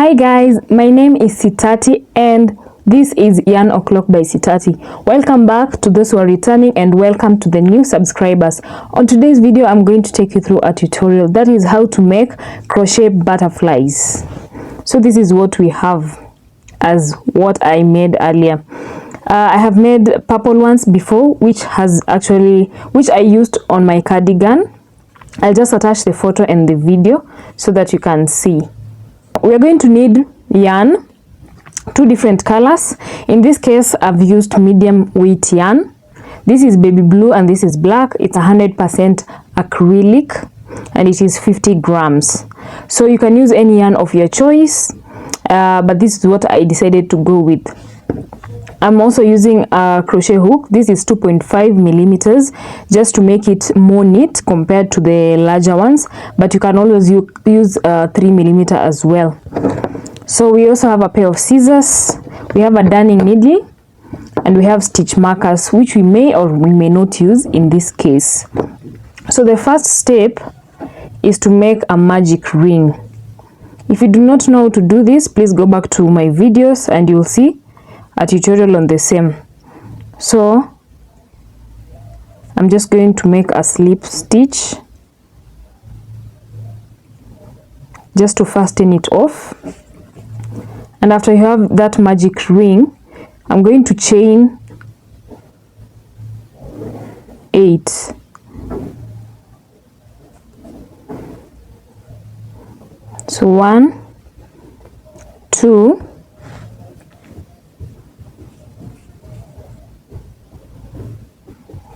Hi guys, my name is Sitati and this is Yarn O'Clock by Sitati. Welcome back to those who are returning and welcome to the new subscribers. On today's video, I'm going to take you through a tutorial that is how to make crochet butterflies. So this is what we have as what I made earlier. I have made purple ones before, which I used on my cardigan. I'll just attach the photo and the video so that you can see. We are going to need yarn, two different colors. In this case, I've used medium weight yarn. This is baby blue and this is black. It's 100% acrylic and it is 50 grams. So you can use any yarn of your choice, but this is what I decided to go with. I'm also using a crochet hook. This is 2.5 millimeters just to make it more neat compared to the larger ones, but you can always use 3 millimeter as well. So we also have a pair of scissors, we have a darning needle, and we have stitch markers, which we may or we may not use in this case. So the first step is to make a magic ring. If you do not know how to do this, please go back to my videos and you'll see a tutorial on the same. So I'm just going to make a slip stitch just to fasten it off, and after you have that magic ring, I'm going to chain 8. So 1, 2,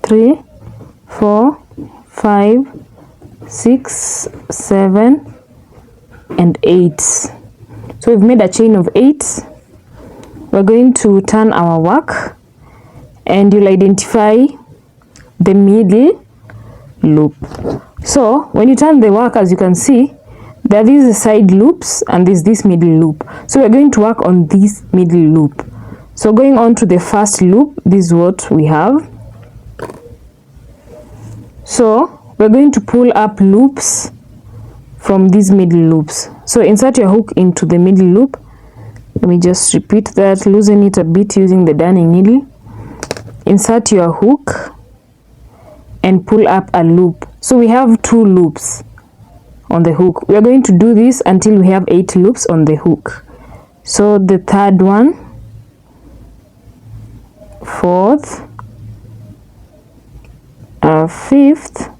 3, 4, 5, 6, 7, and 8. So we've made a chain of 8. We're going to turn our work and you'll identify the middle loop. So when you turn the work, as you can see, there are these side loops and there's this middle loop. So we're going to work on this middle loop. So going on to the first loop, this is what we have. So we're going to pull up loops from these middle loops. So insert your hook into the middle loop. Let me just repeat that, loosen it a bit using the darning needle. Insert your hook and pull up a loop. So we have 2 loops on the hook. We are going to do this until we have 8 loops on the hook. So the third one, fourth, fifth,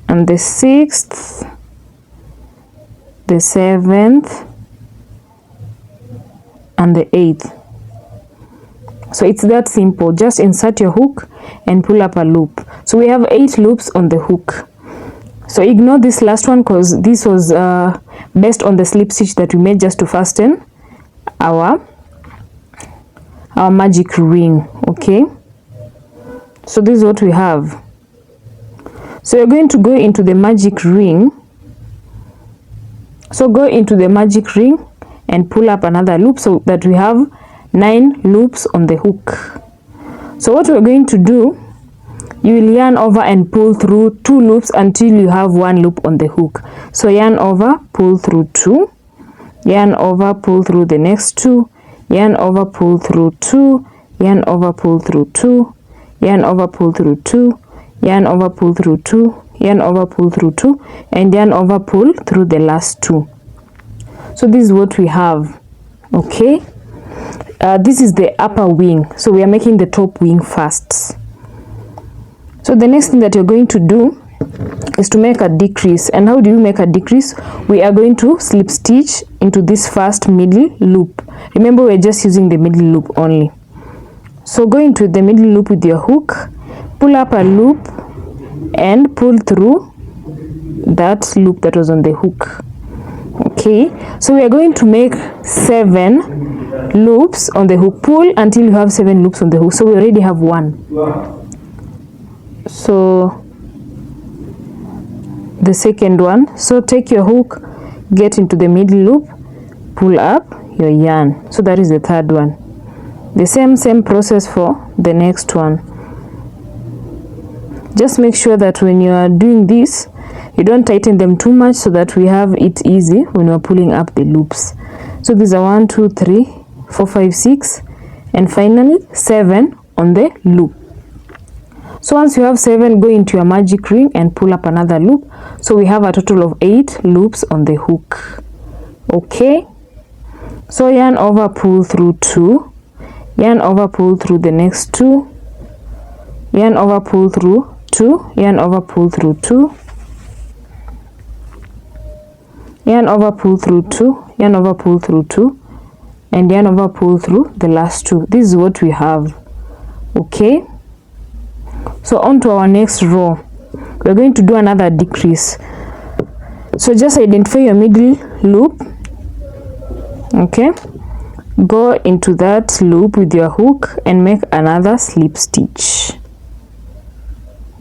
and the 6th, the 7th, and the 8th. So it's that simple. Just insert your hook and pull up a loop. So we have 8 loops on the hook. So ignore this last one because this was based on the slip stitch that we made just to fasten our magic ring. Okay, so this is what we have. So you're going to go into the magic ring. So go into the magic ring and pull up another loop so that we have 9 loops on the hook. So what we're going to do, you will yarn over and pull through 2 loops until you have 1 loop on the hook. So yarn over, pull through 2, yarn over, pull through the next 2, yarn over, pull through 2, yarn over, pull through 2, yarn over, pull through 2, yarn over, pull through 2, yarn over, pull through 2, and yarn over, pull through the last 2. So this is what we have. Okay, this is the upper wing, so we are making the top wing first. So the next thing that you're going to do is to make a decrease. And how do you make a decrease? We are going to slip stitch into this first middle loop. Remember, we're just using the middle loop only. So go into the middle loop with your hook, pull up a loop and pull through that loop that was on the hook. Okay, so we are going to make 7 loops on the hook. Pull until you have 7 loops on the hook. So we already have 1. So the second one, so take your hook, get into the middle loop, pull up your yarn. So that is the third one. The same process for the next one. Just make sure that when you are doing this, You don't tighten them too much so that we have it easy when we're pulling up the loops. So these are 1, 2, 3, 4, 5, 6, and finally 7 on the loop. So once you have 7, go into your magic ring and pull up another loop. So we have a total of 8 loops on the hook. Okay, so yarn over, pull through 2, yarn over, pull through the next 2, yarn over, pull through 2, yarn over, pull through 2, yarn over, pull through 2, yarn over, pull through 2, and yarn over, pull through the last 2. This is what we have. Okay, so on to our next row. We're going to do another decrease. So just identify your middle loop. Okay, go into that loop with your hook and make another slip stitch.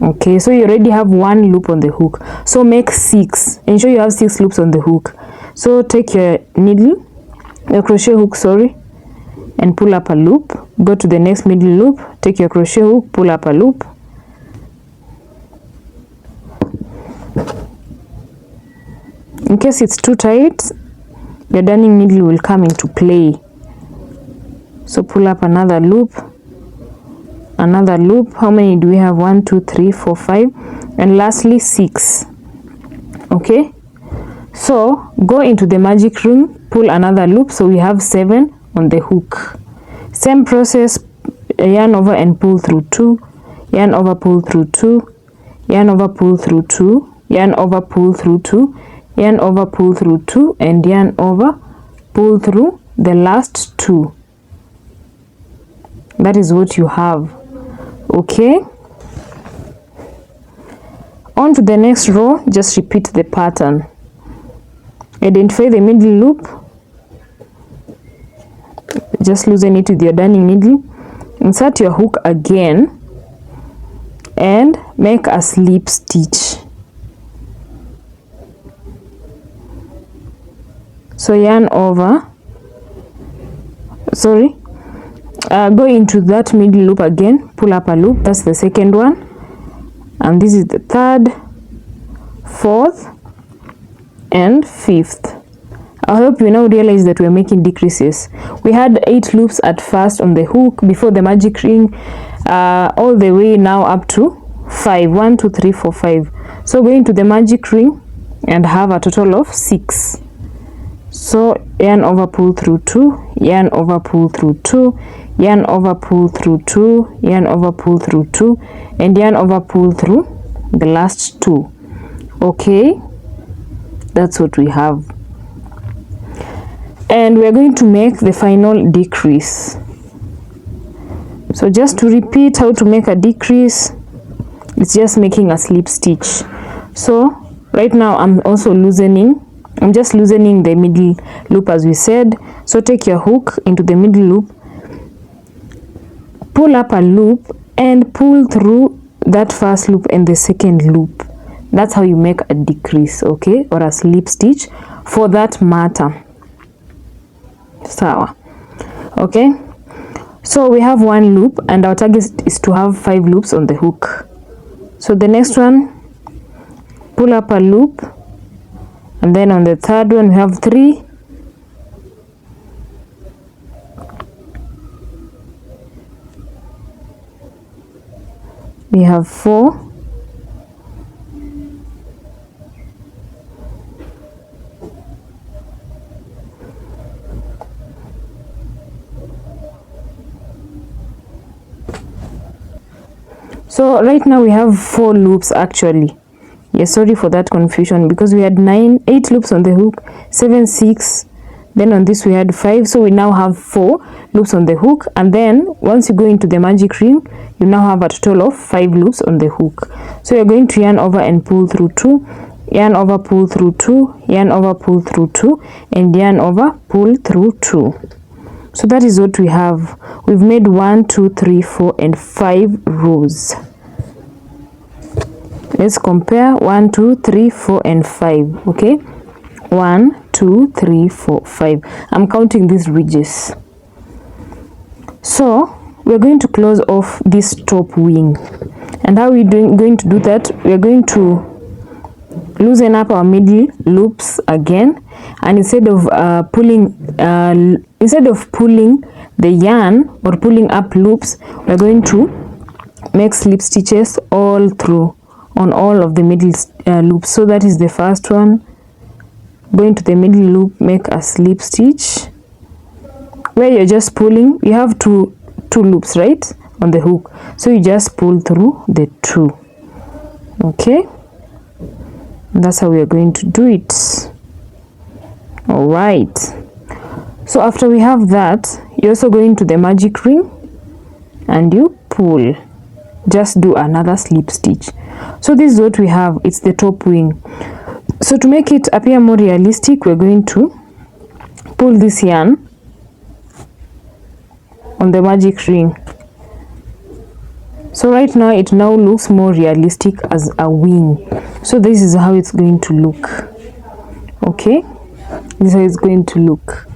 Okay, so you already have 1 loop on the hook, so make 6. Ensure you have 6 loops on the hook. So take your needle, your crochet hook, sorry, and pull up a loop. Go to the next middle loop, take your crochet hook, pull up a loop. In case it's too tight, your darning needle will come into play. So pull up another loop, another loop. How many do we have? 1, 2, 3, 4, 5, and lastly 6. Okay, so go into the magic ring, pull another loop, so we have 7 on the hook. Same process, yarn over and pull through 2, yarn over, pull through 2, yarn over, pull through 2, yarn over, pull through 2, yarn over, pull through 2, and yarn over, pull through the last 2. That is what you have. Okay, on to the next row. Just repeat the pattern. Identify the middle loop, just loosen it with your darning needle, insert your hook again and make a slip stitch. So yarn over, sorry, go into that middle loop again, pull up a loop. That's the second one, and this is the third, fourth, and 5th. I hope you now realize that we're making decreases. We had 8 loops at first on the hook before the magic ring, all the way now up to 5. 1, 2, 3, 4, 5. So go into the magic ring and have a total of 6. So yarn over, pull through 2, yarn over, pull through 2, yarn over, pull through 2, yarn over, pull through 2, and yarn over, pull through the last 2. Okay, that's what we have. And we're going to make the final decrease. So just to repeat how to make a decrease, it's just making a slip stitch. So right now I'm just loosening the middle loop as we said. So take your hook into the middle loop, pull up a loop and pull through that first loop and the second loop. That's how you make a decrease, okay, or a slip stitch for that matter. Sawa. Okay, so we have 1 loop and our target is to have 5 loops on the hook. So the next one, pull up a loop, and then on the third one we have 3, we have 4, so right now we have 4 loops actually. Yes, sorry for that confusion, because we had 8 loops on the hook, 7, 6, then on this we had 5, so we now have 4 loops on the hook. And then once you go into the magic ring, you now have a total of 5 loops on the hook. So you're going to yarn over and pull through 2, yarn over, pull through 2, yarn over, pull through 2, and yarn over, pull through 2. So that is what we have. We've made 1, 2, 3, 4, and 5 rows. Let's compare 1, 2, 3, 4, and 5. Okay, 1, 2, 3, 4, 5. I'm counting these ridges. So we're going to close off this top wing. And how are we going to do that? We're going to loosen up our middle loops again, and instead of pulling the yarn or pulling up loops, we're going to make slip stitches all through on all of the middle loops. So that is the first one. Go into the middle loop, make a slip stitch where you're just pulling. You have two loops, right, on the hook, so you just pull through the two. Okay, and that's how we are going to do it. All right, so after we have that, you also go into the magic ring and you pull. Just do another slip stitch. So this is what we have. It's the top wing. So to make it appear more realistic, we're going to pull this yarn on the magic ring. So right now it now looks more realistic as a wing. So this is how it's going to look. Okay, this is how it's going to look.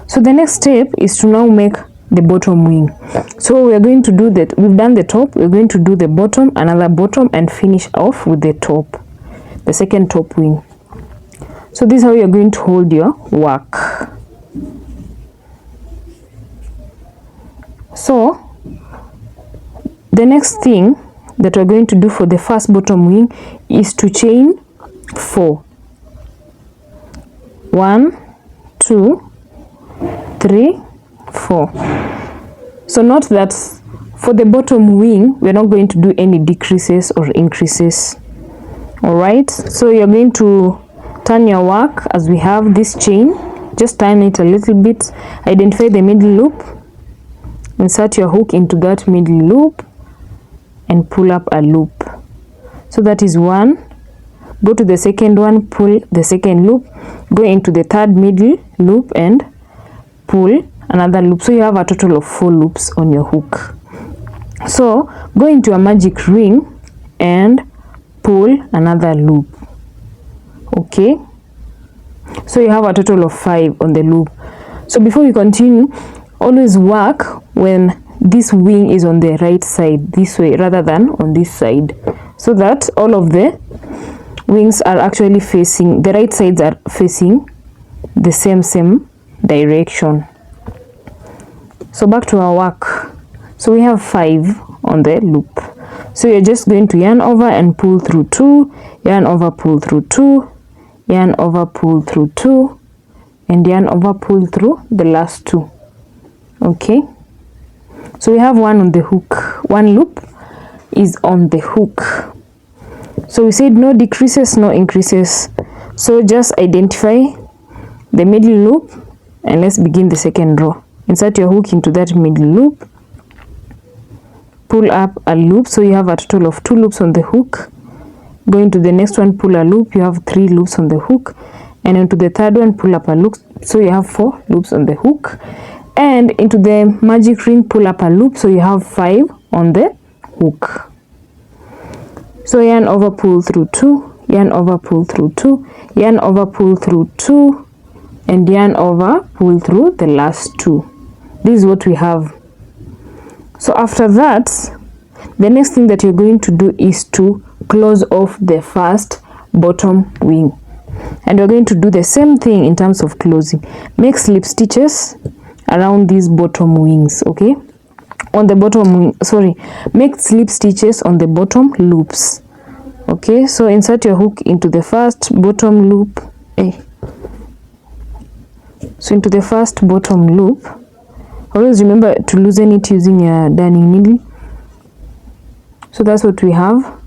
So the next step is to now make the bottom wing. So we are going to do that. We've done the top, we're going to do the bottom, another bottom, and finish off with the top, the second top wing. So this is how you're going to hold your work. So the next thing that we're going to do for the first bottom wing is to chain 4. 1, 2, 3, 4. So note that for the bottom wing, we're not going to do any decreases or increases. All right, so you're going to turn your work as we have this chain. Just turn it a little bit, identify the middle loop, insert your hook into that middle loop and pull up a loop. So that is 1. Go to the second one, pull the second loop, go into the third middle loop and pull another loop. So you have a total of 4 loops on your hook. So go into a magic ring and pull another loop. Okay, so you have a total of 5 on the loop. So before you continue, always work when this wing is on the right side, this way, rather than on this side, so that all of the wings are actually facing, the right sides are facing the same direction. So back to our work. So we have 5 on the loop. So you're just going to yarn over and pull through 2, yarn over, pull through 2, yarn over, pull through 2, and yarn over, pull through the last 2. Okay, so we have 1 on the hook. 1 loop is on the hook. So we said no decreases, no increases. So just identify the middle loop and let's begin the second row. Insert your hook into that middle loop, pull up a loop. So you have a total of 2 loops on the hook. Go into the next one, pull a loop. You have 3 loops on the hook, and into the third one, pull up a loop. So you have 4 loops on the hook, and into the magic ring, pull up a loop. So you have 5 on the hook. So yarn over, pull through 2, yarn over, pull through 2, yarn over, pull through 2, and yarn over, pull through the last 2. This is what we have. So after that, the next thing that you're going to do is to close off the first bottom wing, and we're going to do the same thing in terms of closing. Make slip stitches around these bottom wings. Okay, on the bottom wing, sorry, make slip stitches on the bottom loops. Okay, so insert your hook into the first bottom loop. So into the first bottom loop, always remember to loosen it using your darning needle. So that's what we have.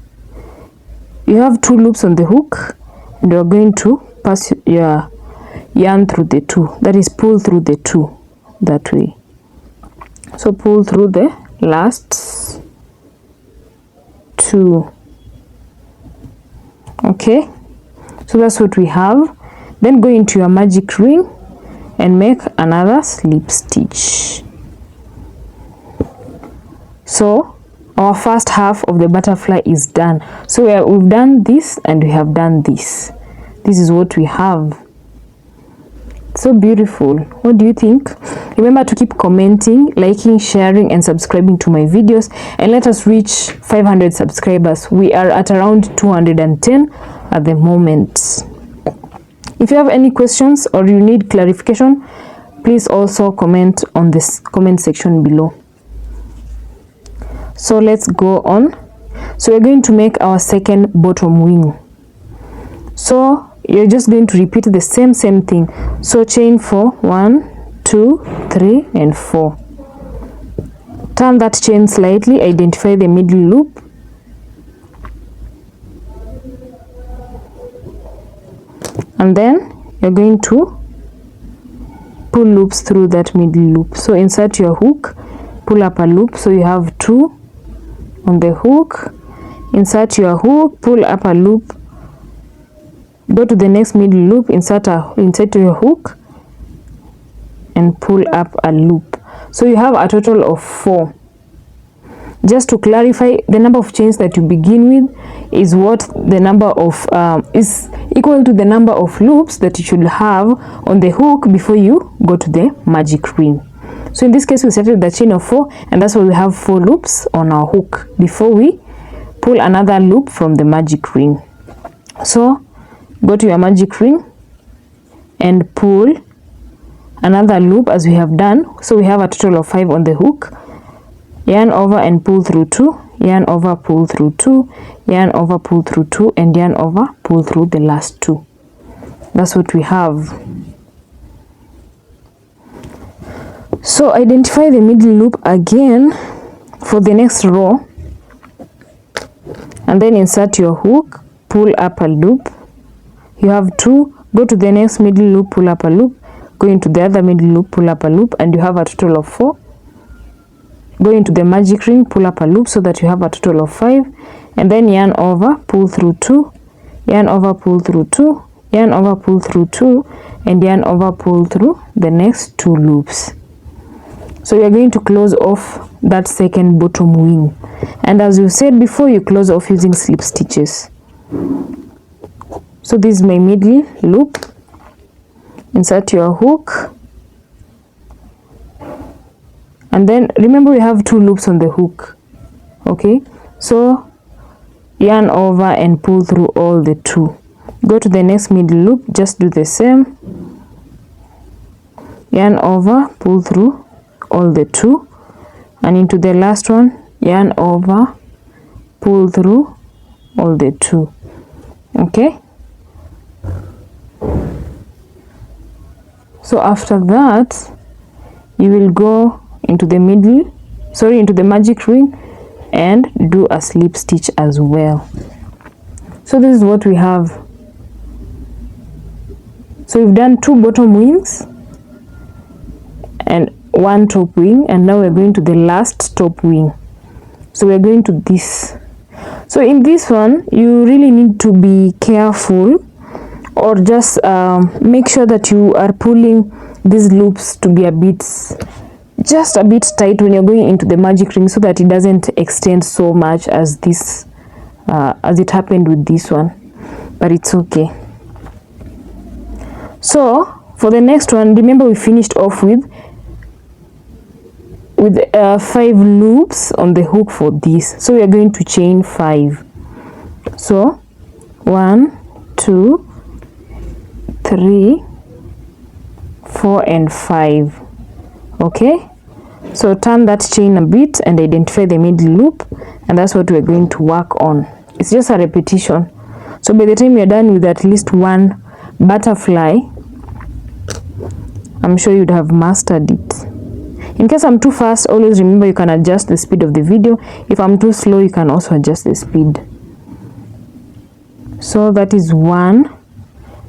You have 2 loops on the hook, and you're going to pass your yarn through the 2, that is, pull through the 2 that way. So pull through the last 2. Okay, so that's what we have. Then go into your magic ring and make another slip stitch. So our first half of the butterfly is done. So we've done this and we have done this. This is what we have. So beautiful. What do you think? Remember to keep commenting, liking, sharing and subscribing to my videos, and let us reach 500 subscribers. We are at around 210 at the moment. If you have any questions or you need clarification, please also comment on this comment section below. So let's go on. So we're going to make our second bottom wing. So you're just going to repeat the same thing. So chain 4, 1, 2, 3 and 4. Turn that chain slightly, identify the middle loop, and then you're going to pull loops through that middle loop. So insert your hook, pull up a loop, so you have 2 on the hook. Insert your hook, pull up a loop, go to the next middle loop, insert your hook and pull up a loop. So you have a total of 4. Just to clarify, the number of chains that you begin with is what the number of is equal to the number of loops that you should have on the hook before you go to the magic ring. So in this case we started the chain of 4, and that's why we have 4 loops on our hook before we pull another loop from the magic ring. So go to your magic ring and pull another loop as we have done. So we have a total of 5 on the hook. Yarn over and pull through 2, yarn over, pull through 2, yarn over, pull through 2 and yarn over, pull through the last 2. That's what we have. So identify the middle loop again for the next row, and then insert your hook, pull up a loop. You have 2, go to the next middle loop, pull up a loop, go into the other middle loop, pull up a loop, and you have a total of 4. Go into the magic ring, pull up a loop, so that you have a total of 5, and then yarn over, pull through 2, yarn over, pull through 2, yarn over, pull through 2 and yarn over, pull through the next 2 loops. So we are going to close off that second bottom wing, and as you said before, you close off using slip stitches. So this is my middle loop. Insert your hook, and then remember we have 2 loops on the hook. Okay, so yarn over and pull through all the 2. Go to the next middle loop, just do the same, yarn over, pull through all the 2, and into the last one, yarn over, pull through all the 2. Okay, so after that you will go into the into the magic ring and do a slip stitch as well. So this is what we have. So we've done 2 bottom wings and 1 top wing, and now we're going to the last top wing. So we're going to this. So in this one you really need to be careful, or just make sure that you are pulling these loops to be just a bit tight when you're going into the magic ring, so that it doesn't extend so much as this as it happened with this one, but it's okay. So for the next one, remember we finished off with 5 loops on the hook for this. So we are going to chain 5. So 1, 2, 3, 4 and 5. Okay, so turn that chain a bit and identify the middle loop, and that's what we're going to work on. It's just a repetition. So by the time you're done with at least 1 butterfly, I'm sure you'd have mastered it. In case I'm too fast, always remember you can adjust the speed of the video. If I'm too slow, you can also adjust the speed. So that is one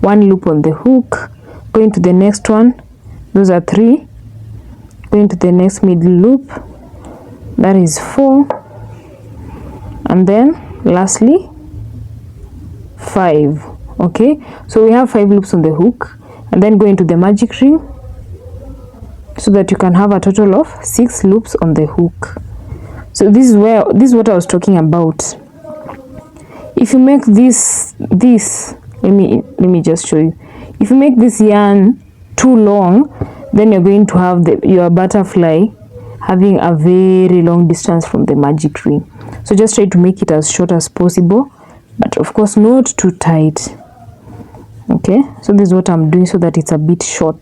loop on the hook. Going to the next one, those are 3. Going to the next middle loop, that is 4, and then lastly 5. Okay, so we have 5 loops on the hook, and then go into the magic ring, so that you can have a total of 6 loops on the hook. So this is what I was talking about. If you make this let me just show you. If you make this yarn too long, then you're going to have your butterfly having a very long distance from the magic ring. So just try to make it as short as possible, but of course not too tight. Okay, so this is what I'm doing so that it's a bit short.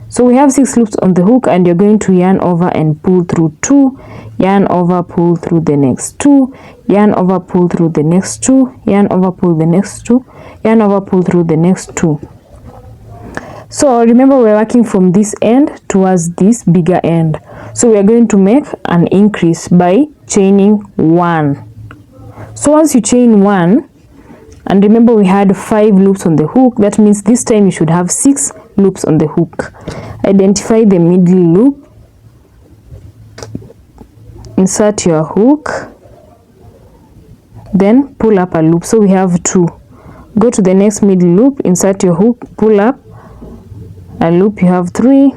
So we have 6 loops on the hook, and you're going to yarn over and pull through 2, yarn over, pull through the next 2, yarn over, pull through the next 2, yarn over, pull the next 2, yarn over, pull through the next 2. So remember, we're working from this end towards this bigger end. So we are going to make an increase by chaining 1. So once you chain 1, and remember we had 5 loops on the hook, that means this time you should have 6 loops on the hook. Identify the middle loop, insert your hook, then pull up a loop. So we have 2. Go to the next middle loop, insert your hook, pull up a loop, you have 3.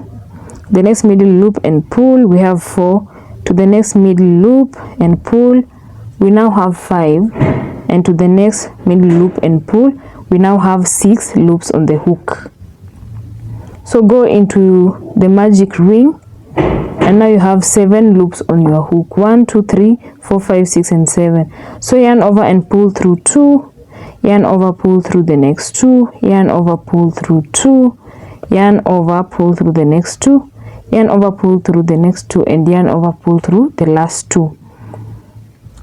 The next middle loop and pull, we have 4. To the next middle loop and pull, we now have 5. And to the next middle loop and pull, we now have 6 loops on the hook. So go into the magic ring, and now you have 7 loops on your hook. 1, 2, 3, 4, 5, 6, and 7. So yarn over and pull through 2, yarn over, pull through the next 2, yarn over, pull through 2, yarn over, pull through the next 2, yarn over, pull through the next 2, and yarn over, pull through the last 2.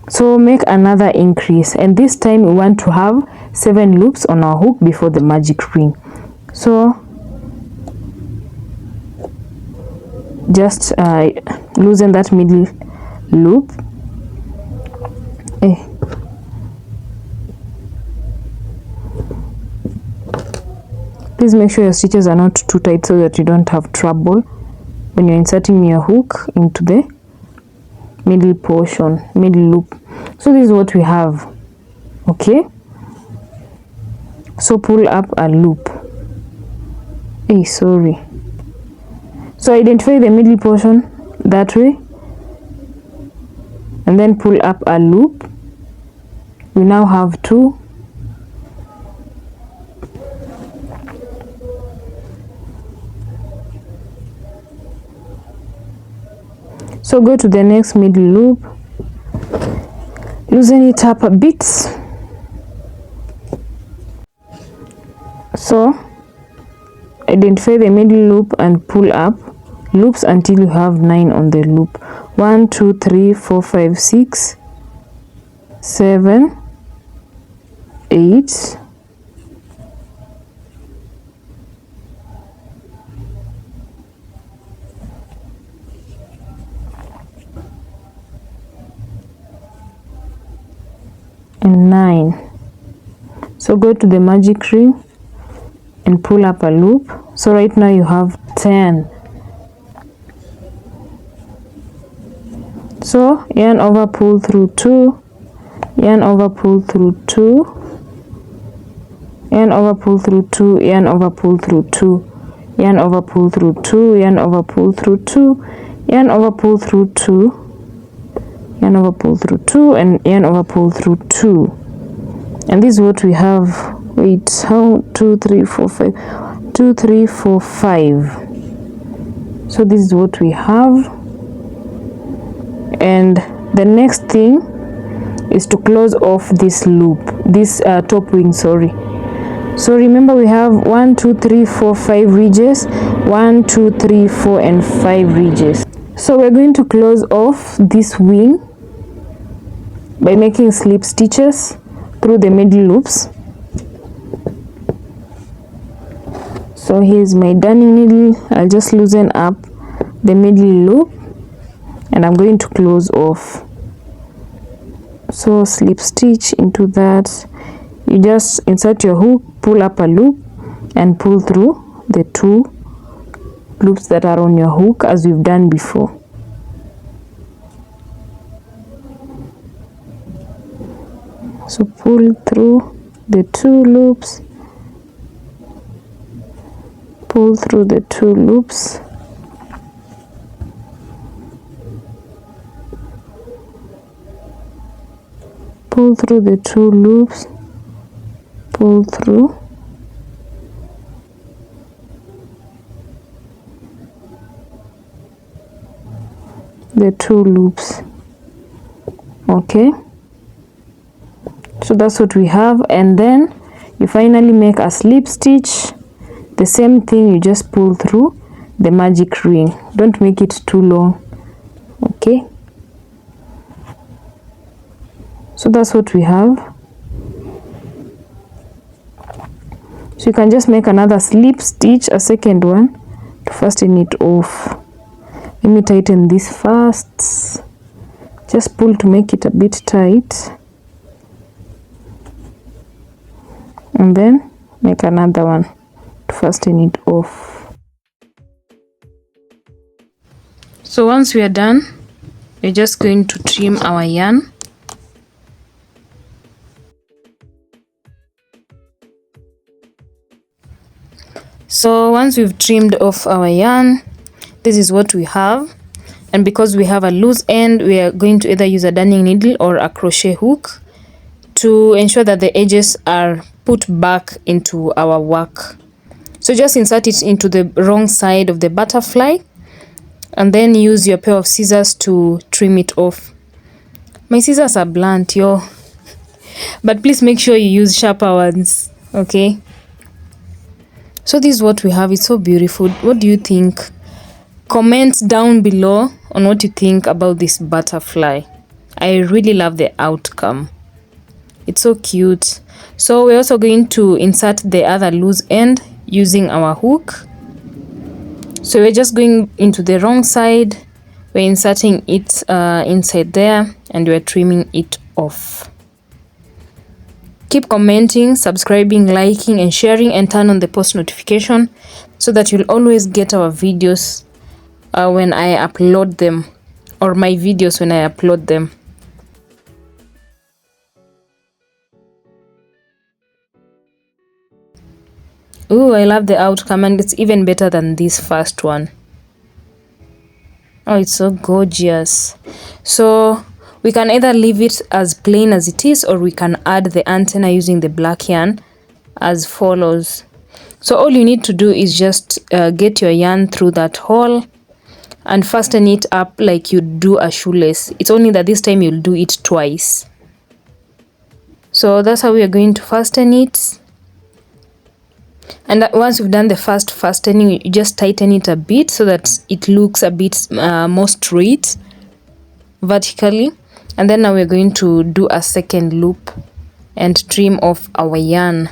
So make another increase, and this time we want to have 7 loops on our hook before the magic ring. So just loosen that middle loop. Please make sure your stitches are not too tight so that you don't have trouble when you're inserting your hook into the middle portion, middle loop. So this is what we have. Okay, so pull up a loop. Sorry. So identify the middle portion that way, and then pull up a loop. We now have 2. So go to the next middle loop, loosen it up a bit. So identify the middle loop and pull up loops until you have 9 on the loop. 1, 2, 3, 4, 5, 6, 7, 8, and 9. So go to the magic ring and pull up a loop. So right now you have 10. So yarn over, pull through 2, yarn over, pull through 2, yarn over, pull through 2, yarn over, pull through 2, yarn over, pull through 2, yarn over, pull through 2, yarn over, pull through 2, yarn over, pull through 2, and yarn over, pull through 2. And this is what we have. Wait, how? 2, 3, 4, 5. 2, 3, 4, 5. So this is what we have. And the next thing is to close off this loop, this top wing, sorry. So remember we have 1, 2, 3, 4, 5 ridges, 1, 2, 3, 4, and 5 ridges. So we're going to close off this wing by making slip stitches through the middle loops. So here's my darning needle. I'll just loosen up the middle loop, and I'm going to close off. So slip stitch into that. You just insert your hook, pull up a loop, and pull through the 2 loops that are on your hook as we've done before. So pull through the 2 loops, pull through the 2 loops, pull through the 2 loops, pull through, the 2 loops. Okay, so that's what we have. And then you finally make a slip stitch. The same thing, you just pull through the magic ring. Don't make it too long. Okay, so that's what we have. So you can just make another slip stitch, a second one, to fasten it off. Let me tighten this first. Just pull to make it a bit tight, and then make another one to fasten it off. So once we are done, we're just going to trim our yarn. So once we've trimmed off our yarn, this is what we have. And because we have a loose end, we are going to either use a darning needle or a crochet hook to ensure that the edges are put back into our work. So just insert it into the wrong side of the butterfly and then use your pair of scissors to trim it off. My scissors are blunt, yo, but please make sure you use sharper ones, okay? So this is what we have. It's so beautiful. What do you think? Comment down below on what you think about this butterfly. I really love the outcome. It's so cute. So we're also going to insert the other loose end using our hook. So we're just going into the wrong side. We're inserting it inside there, and we're trimming it off. Keep commenting, subscribing, liking, and sharing, and turn on the post notification so that you'll always get our videos when I upload them, or my videos when I upload them. Ooh, I love the outcome, and it's even better than this first one. Oh, it's so gorgeous. So we can either leave it as plain as it is, or we can add the antenna using the black yarn as follows. So all you need to do is just get your yarn through that hole and fasten it up like you do a shoelace. It's only that this time you'll do it twice. So that's how we are going to fasten it. And once you've done the first fastening, you just tighten it a bit so that it looks a bit more straight vertically. And then now we're going to do a second loop and trim off our yarn.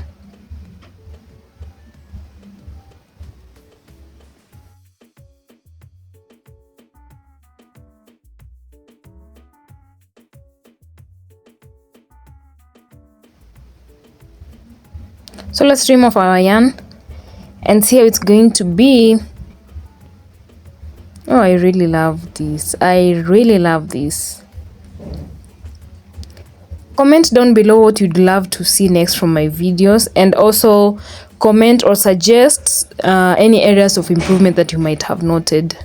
So let's trim off our yarn and see how it's going to be. Oh, I really love this. I really love this. Comment down below what you'd love to see next from my videos, and also comment or suggest any areas of improvement that you might have noted.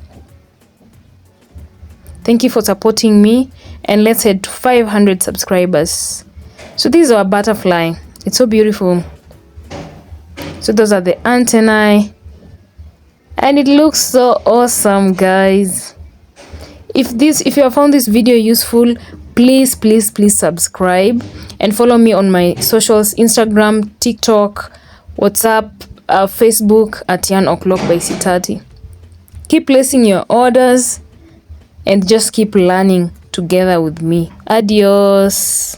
Thank you for supporting me, and let's head to 500 subscribers. So this is our butterfly. It's so beautiful. So those are the antennae, and it looks so awesome, guys. If you have found this video useful, please subscribe and follow me on my socials: Instagram, TikTok, WhatsApp, Facebook at Yarn O'Clock by Sitati. Keep placing your orders and just keep learning together with me. Adios.